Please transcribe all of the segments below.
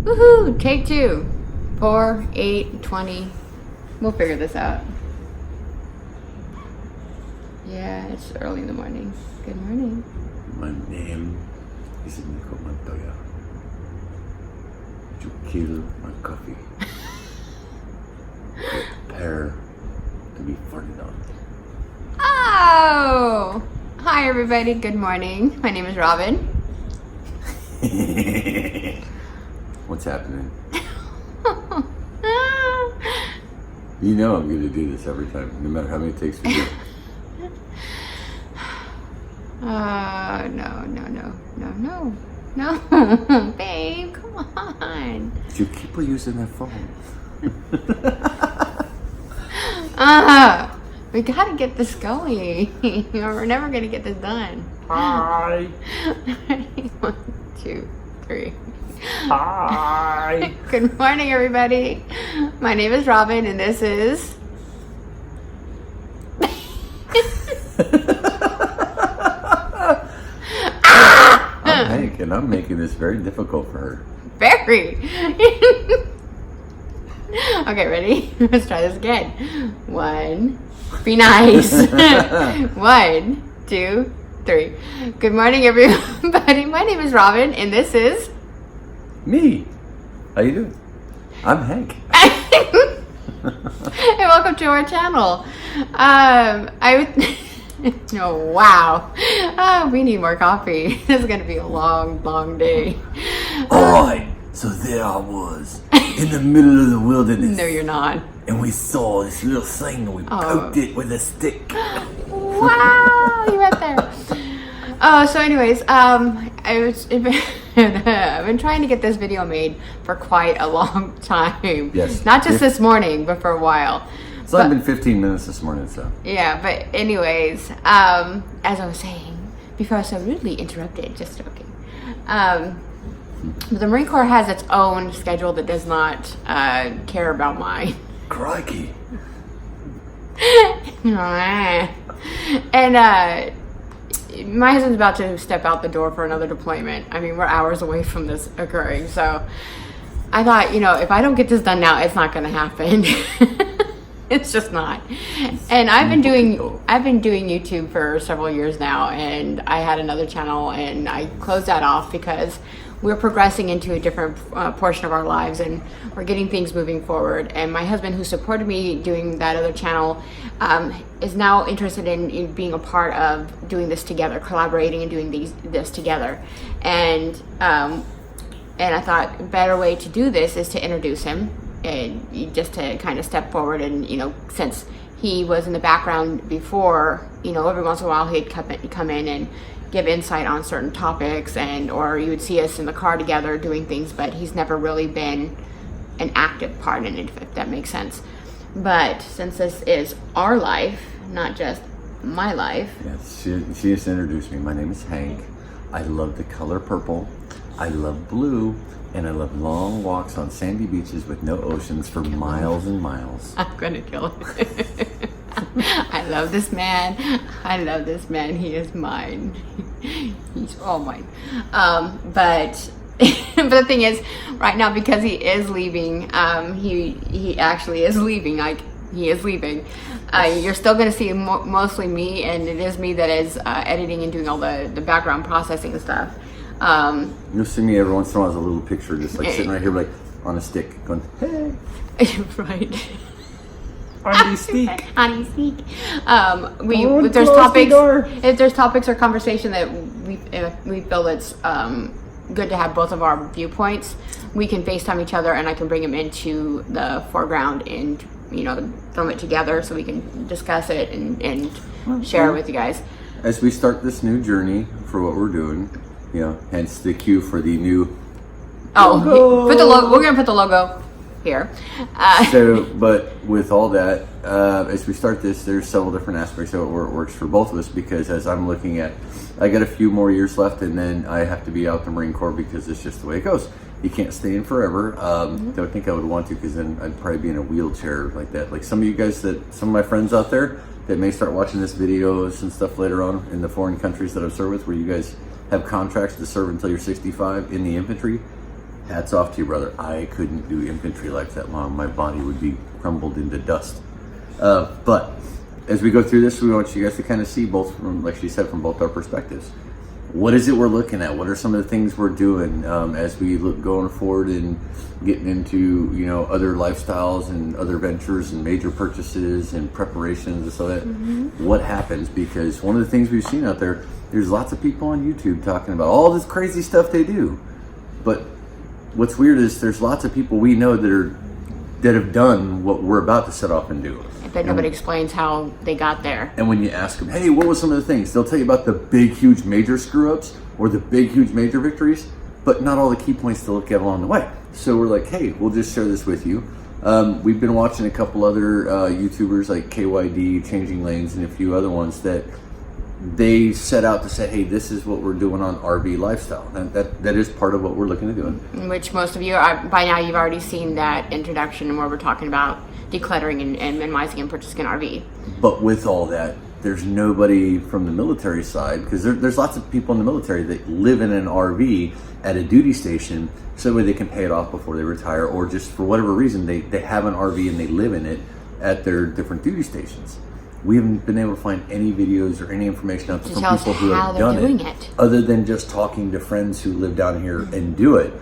Woohoo! Take 2. 4, 8, 20. We'll figure this out. Yeah, it's early in the morning. Good morning. My name is Nico Montoya. You kill my coffee. Prepare to be farted on. Oh! Hi everybody, good morning. My name is Robin. What's happening? You know I'm going to do this every time, no matter how many takes we do. No. Babe, come on. You keep using that phone. We gotta get this going. We're never gonna get this done. Hi. 1, 2, 3. Hi. Good morning, everybody. My name is Robin, and this is... I'm Hank, and I'm making this very difficult for her. Very. Okay, ready? Let's try this again. 1. Be nice. 1, 2, 3. Good morning, everybody. My name is Robin, and this is... Me. How you doing? I'm Hank. And welcome to our channel. Oh, wow. We need more coffee. This is going to be a long, long day. Alright, so there I was, in the middle of the wilderness. No, you're not. And we saw this little thing and we poked it with a stick. Wow, you went there. So anyways, I've been trying to get this video made for quite a long time. Yes. Not just this morning, but for a while. It's only been 15 minutes this morning, so. Yeah, but anyways, as I was saying, before I was so rudely interrupted, just joking. But the Marine Corps has its own schedule that does not care about mine. Crikey. And my husband's about to step out the door for another deployment. I mean, we're hours away from this occurring, so I thought, if I don't get this done now, it's not going to happen. It's just not. And I've been doing YouTube for several years now, and I had another channel, and I closed that off because we're progressing into a different portion of our lives, and we're getting things moving forward. And my husband, who supported me doing that other channel, is now interested in being a part of doing this together, collaborating and doing this together. And I thought a better way to do this is to introduce him, and just to kind of step forward. And since he was in the background before, every once in a while he'd come in and give insight on certain topics, or you would see us in the car together doing things, but he's never really been an active part in it, if that makes sense. But since this is our life, not just my life. Yes, she just introduced me. My name is Hank. I love the color purple. I love blue. And I love long walks on sandy beaches with no oceans for miles and miles. I'm gonna kill it. I love this man. He is mine. He's all mine. But the thing is, right now, because he is leaving, he actually is leaving. Like, he is leaving. You're still going to see mostly me, and it is me that is editing and doing all the background processing and stuff. You'll see me every once in a while as a little picture, just like sitting right here, like on a stick, going, hey. Right. Honey, speak. Honey, speak. If there's topics or conversation that we feel it's good to have both of our viewpoints, we can FaceTime each other, and I can bring him into the foreground and film it together so we can discuss it and share it with you guys. As we start this new journey for what we're doing, hence the cue for the new. We're gonna put the logo here. But with all that, as we start this, there's several different aspects of it where it works for both of us, because as I'm looking at, I got a few more years left, and then I have to be out the Marine Corps because it's just the way it goes. You can't stay in forever. Don't think I would want to, because then I'd probably be in a wheelchair like that. Like some of you guys, some of my friends out there that may start watching this videos and stuff later on in the foreign countries that I've served with, where you guys have contracts to serve until you're 65 in the infantry. hats off to you, brother. I couldn't do infantry life that long. My body would be crumbled into dust. But as we go through this, we want you guys to kind of see both from, like she said, from both our perspectives. What is it we're looking at? What are some of the things we're doing as we look going forward and getting into, you know, other lifestyles and other ventures and major purchases and preparations and so that what happens? Because one of the things we've seen out there, there's lots of people on YouTube talking about all this crazy stuff they do. But what's weird is there's lots of people we know that have done what we're about to set off and do. But nobody explains how they got there. And when you ask them, hey, what was some of the things? They'll tell you about the big, huge, major screw-ups or the big, huge, major victories, but not all the key points to look at along the way. So we're like, hey, we'll just share this with you. We've been watching a couple other YouTubers like KYD, Changing Lanes, and a few other ones that they set out to say, hey, this is what we're doing on RV lifestyle. And that is part of what we're looking to do. Which most of you, by now, you've already seen that introduction where we're talking about decluttering and minimizing and purchasing an RV. But with all that, there's nobody from the military side, because there's lots of people in the military that live in an RV at a duty station so that way they can pay it off before they retire, or just for whatever reason they have an RV and they live in it at their different duty stations. We haven't been able to find any videos or any information out there from people who have done it, other than just talking to friends who live down here and do it.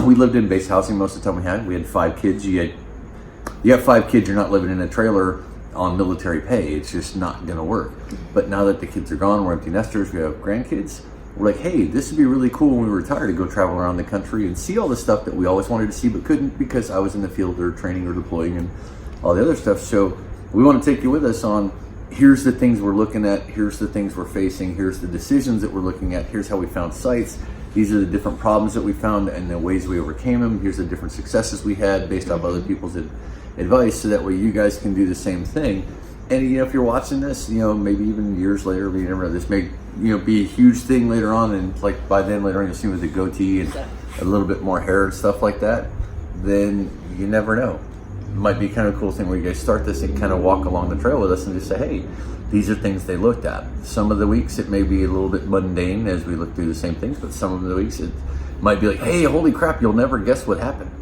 We lived in base housing most of the time we had 5 kids. You have 5 kids, you're not living in a trailer on military pay. It's just not gonna work. But now that the kids are gone, we're empty nesters, we have grandkids, we're like, hey, this would be really cool when we retire to go travel around the country and see all the stuff that we always wanted to see but couldn't because I was in the field or training or deploying and all the other stuff. So we want to take you with us on, here's the things we're looking at, here's the things we're facing, here's the decisions that we're looking at, here's how we found sites, these are the different problems that we found and the ways we overcame them, here's the different successes we had based off other people's advice, so that way you guys can do the same thing. And you know, if you're watching this, you know, maybe even years later, you never know, this may, you know, be a huge thing later on, and like by then later on you'll see with the goatee and a little bit more hair and stuff like that, then you never know. It might be kind of a cool thing where you guys start this and kind of walk along the trail with us and just say, hey, these are things they looked at. Some of the weeks it may be a little bit mundane as we look through the same things, but some of the weeks it might be like, hey, holy crap, you'll never guess what happened.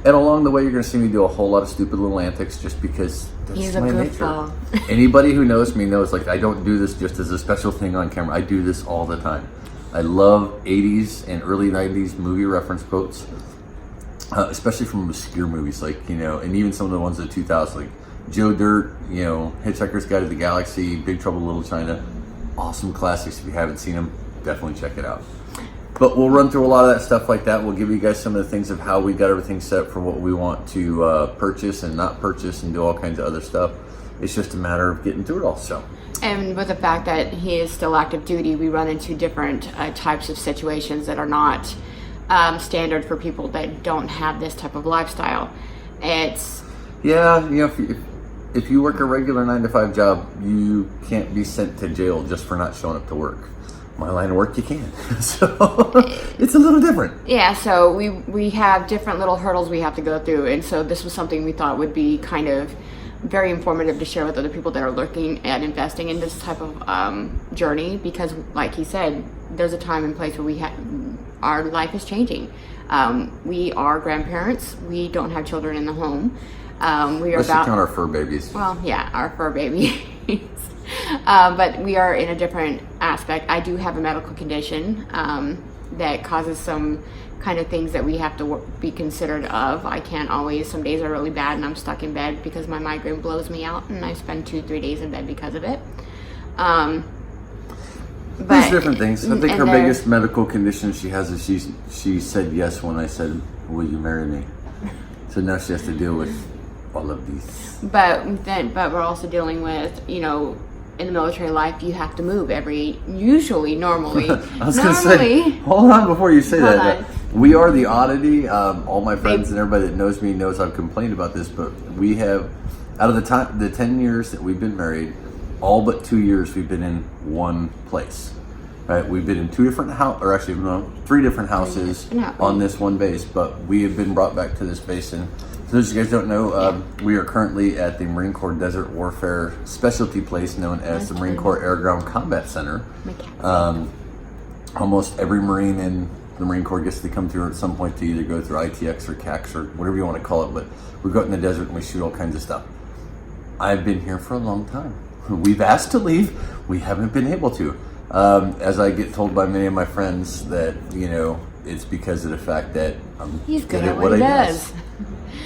And along the way, you're going to see me do a whole lot of stupid little antics just because that's my nature. Anybody who knows me knows, like, I don't do this just as a special thing on camera. I do this all the time. I love 80s and early 90s movie reference quotes, especially from obscure movies, like, you know, and even some of the ones of the 2000s, like Joe Dirt, you know, Hitchhiker's Guide to the Galaxy, Big Trouble in Little China. Awesome classics. If you haven't seen them, definitely check it out. But we'll run through a lot of that stuff like that. We'll give you guys some of the things of how we got everything set up for what we want to purchase and not purchase and do all kinds of other stuff. It's just a matter of getting through it all. So. And with the fact that he is still active duty, we run into different types of situations that are not standard for people that don't have this type of lifestyle. It's... Yeah, you know, if you work a regular 9-to-5 job, you can't be sent to jail just for not showing up to work. My line of work, you can. So it's a little different. Yeah, so we have different little hurdles we have to go through, and so this was something we thought would be kind of very informative to share with other people that are looking at investing in this type of journey, because like he said, there's a time and place where our life is changing. We are grandparents. We don't have children in the home. We are Let's count our fur babies. Well, yeah, our fur babies. But we are in a different aspect. I do have a medical condition that causes some kind of things that we have to be considered of. I can't always, some days are really bad and I'm stuck in bed because my migraine blows me out and I spend 2-3 days in bed because of it. There's different things. I think her biggest medical condition she has is she said yes when I said, will you marry me? So now she has to deal with all of these. But we're also dealing with, you know, in the military life, you have to move normally. I was going to say, hold on before you say that. We are the oddity. All my friends and everybody that knows me knows I've complained about this, but we have, out of the 10 years that we've been married, all but 2 years we've been in one place. Right? We've been in 3 different houses on this one base, but we have been brought back to this base. And for those of you guys who don't know, we are currently at the Marine Corps Desert Warfare specialty place known as the Marine Corps Air Ground Combat Center. Almost every Marine in the Marine Corps gets to come through at some point to either go through ITX or CAX or whatever you want to call it, but we go out in the desert and we shoot all kinds of stuff. I've been here for a long time. We've asked to leave. We haven't been able to. As I get told by many of my friends that, you know, it's because of the fact that I'm good at what he does.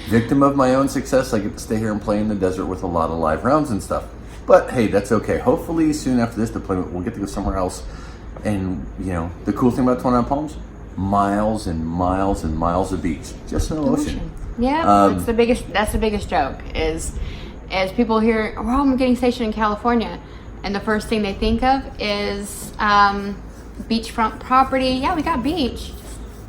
Victim of my own success. I get to stay here and play in the desert with a lot of live rounds and stuff. But hey, that's okay. Hopefully soon after this deployment, we'll get to go somewhere else. And, you know, the cool thing about 29 Palms, miles and miles and miles of beach. Just no ocean. Yeah, that's the biggest joke is people hear, oh, I'm getting stationed in California. And the first thing they think of is beachfront property. Yeah, we got beach.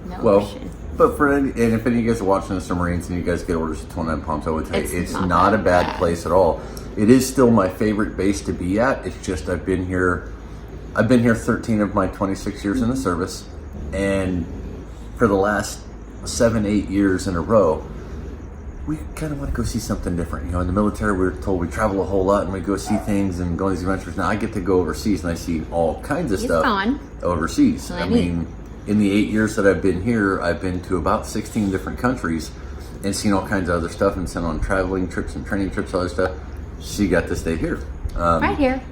No ocean. But and if any of you guys are watching this, Marines, and you guys get orders to 29 Palms, I would tell you, it's not a bad place at all. It is still my favorite base to be at. It's just I've been here 13 of my 26 years in the service, and for the last 7-8 years in a row, we kind of want to go see something different. You know, in the military, we're told we travel a whole lot and we go see things and go on these adventures. Now I get to go overseas and I see all kinds of stuff overseas. I mean, in the 8 years that I've been here, I've been to about 16 different countries and seen all kinds of other stuff and sent on traveling trips and training trips, all other stuff. She got to stay here. Right here.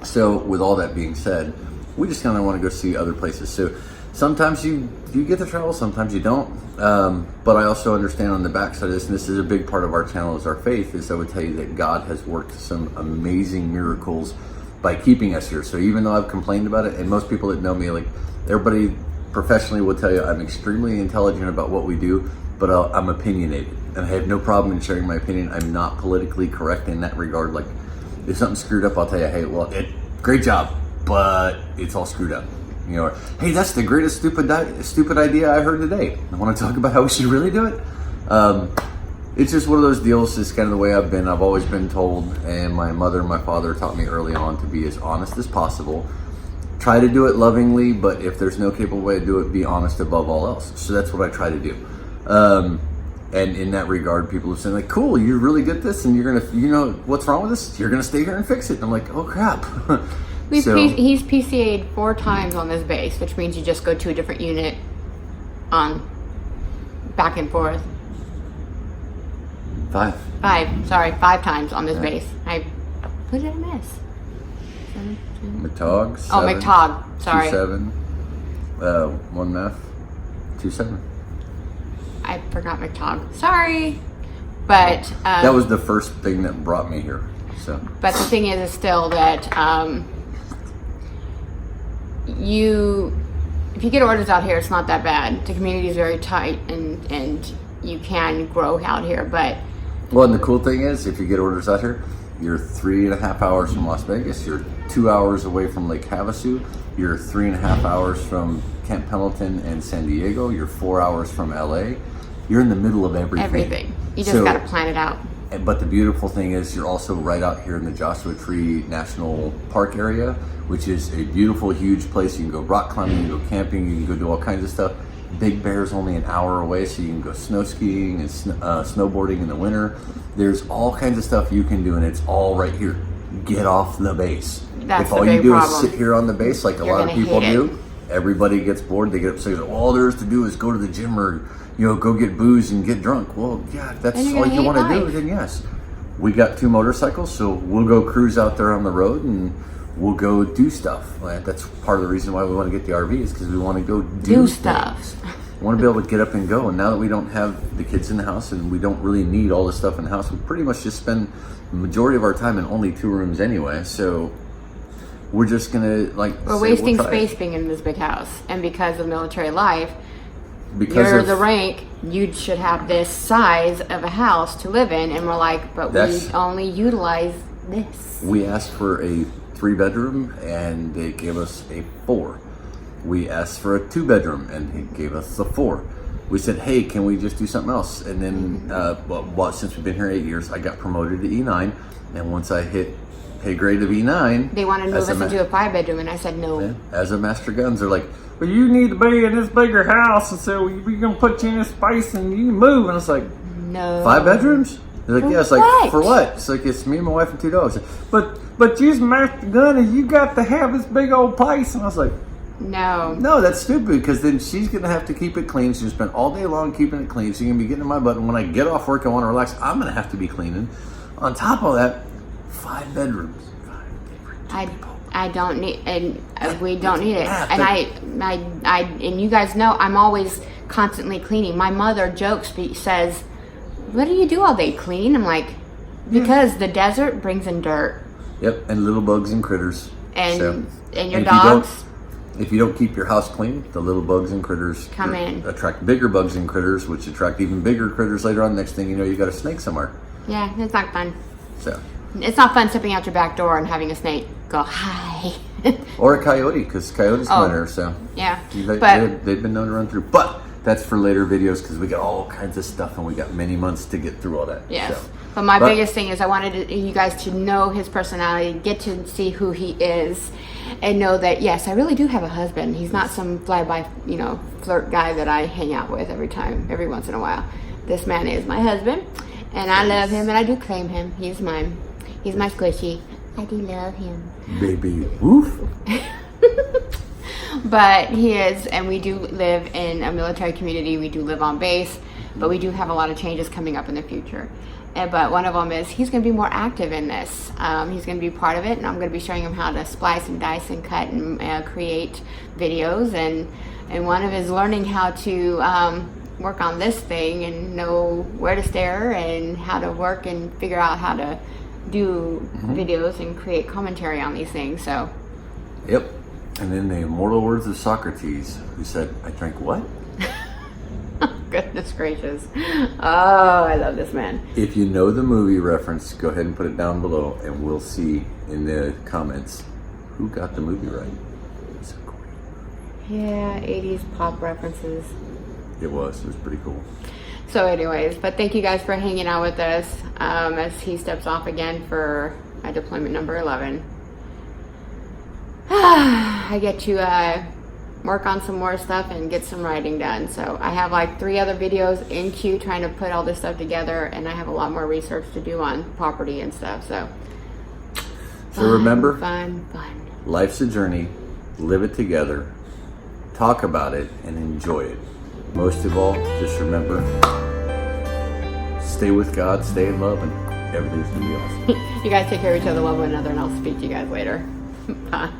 So with all that being said, we just kind of want to go see other places. So sometimes you get to travel, sometimes you don't. But I also understand on the backside of this, and this is a big part of our channel, is our faith, is I would tell you that God has worked some amazing miracles by keeping us here. So even though I've complained about it, and most people that know me, like everybody professionally will tell you I'm extremely intelligent about what we do, but I'm opinionated. And I have no problem in sharing my opinion. I'm not politically correct in that regard. Like, if something's screwed up, I'll tell you, hey, well, great job, but it's all screwed up. You know, hey, that's the greatest stupid idea I heard today. I want to talk about how we should really do it. It's just one of those deals. It's kind of the way I've been. I've always been told, and my mother and my father taught me early on to be as honest as possible. Try to do it lovingly, but if there's no capable way to do it, be honest above all else. So that's what I try to do. And in that regard, people have said, like, cool, you're really good at this, and you're going to, you know, what's wrong with this? You're going to stay here and fix it. And I'm like, oh, crap. He's PCA'd 4 times on this base, which means you just go to a different unit on back and forth. 5 times on this base. Who did I miss? 7, 2. McTog. 7, oh, McTog. Sorry. 2-7. 1 meth. 2-7. I forgot McTog. Sorry. But that was the first thing that brought me here. So. But the thing is still that if you get orders out here, it's not that bad. The community is very tight, and you can grow out here. But well, and the cool thing is, if you get orders out here, you're 3.5 hours from Las Vegas. You're 2 hours away from Lake Havasu. You're 3.5 hours from Camp Pendleton and San Diego. You're 4 hours from LA. You're in the middle of everything. You just got to plan it out. But the beautiful thing is you're also right out here in the Joshua Tree National Park area, which is a beautiful, huge place. You can go rock climbing, you can go camping, you can go do all kinds of stuff. Big Bear's only an hour away, so you can go snow skiing and snowboarding in the winter. There's all kinds of stuff you can do, and it's all right here. Get off the base. That's if all you do problem. is sit here on the base like a lot of people do, everybody gets bored. They get upset. All there is to do is go to the gym or go get booze and get drunk. Well, yeah, if that's all you want to do, then yes. We got 2 motorcycles, so we'll go cruise out there on the road and we'll go do stuff. That's part of the reason why we want to get the RV, is because we want to go do stuff. We want to be able to get up and go. And now that we don't have the kids in the house and we don't really need all the stuff in the house, we pretty much just spend the majority of our time in only 2 rooms anyway. So we're just gonna we're wasting space being in this big house, and because of military life, you're the rank, you should have this size of a house to live in, and we're like, but we only utilize this. We asked for a 3-bedroom and they gave us a 4. We asked for a 2-bedroom and he gave us a 4. We said, hey, can we just do something else? And then since we've been here 8 years, I got promoted to E9, and once I hit pay grade of E9, they wanted to move us into a 5-bedroom, and I said no. Yeah, as a master guns, they're like, well, you need to be in this bigger house, and so we're gonna put you in this space and you move. And it's like, no. 5 bedrooms? They're like, yeah. It's like, for what? It's like, it's me, my wife, and 2 dogs. But you're master gun, and you got to have this big old place. And I was like, No, that's stupid because then she's going to have to keep it clean. She's going to spend all day long keeping it clean. She's going to be getting in my butt. And when I get off work, I want to relax. I'm going to have to be cleaning. On top of that, 5 bedrooms. I don't need, and we don't need it. And and you guys know I'm always constantly cleaning. My mother jokes, says, "What do you do all day? Clean?" I'm like, because the desert brings in dirt. Yep, and little bugs and critters. And your dogs. If you don't keep your house clean, the little bugs and critters come in. Attract bigger bugs and critters, which attract even bigger critters later on. Next thing you know, you got a snake somewhere. Yeah, it's not fun. So it's not fun stepping out your back door and having a snake go hi. Or a coyote, because coyotes come in there. So yeah, they've been known to run through. But that's for later videos because we got all kinds of stuff and we got many months to get through all that. Yes. So. But my biggest thing is I wanted you guys to know his personality, get to see who he is, and know that, yes, I really do have a husband. He's not some fly-by, flirt guy that I hang out with every once in a while. This man is my husband, and I love him, and I do claim him. He's mine. He's my squishy. I do love him. Baby, woof. But he is, and we do live in a military community. We do live on base, but we do have a lot of changes coming up in the future. But one of them is he's going to be more active in this. He's going to be part of it, and I'm going to be showing him how to splice and dice and cut and create videos. And one of is learning how to work on this thing and know where to stare and how to work and figure out how to do videos and create commentary on these things. So. Yep. And then the immortal words of Socrates, who said, "I drank what?" Goodness gracious. Oh, I love this man. If you know the movie reference, go ahead and put it down below and we'll see in the comments who got the movie right. It's a great movie. Yeah, 80s pop references. It was pretty cool. So anyways, but thank you guys for hanging out with us as he steps off again for deployment number 11. I get to work on some more stuff and get some writing done. So I have like 3 other videos in queue trying to put all this stuff together, and I have a lot more research to do on property and stuff. So remember, fun. Life's a journey. Live it together. Talk about it and enjoy it. Most of all, just remember, stay with God, stay in love, and everything's gonna be awesome. You guys take care of each other, love one another, and I'll speak to you guys later. Bye.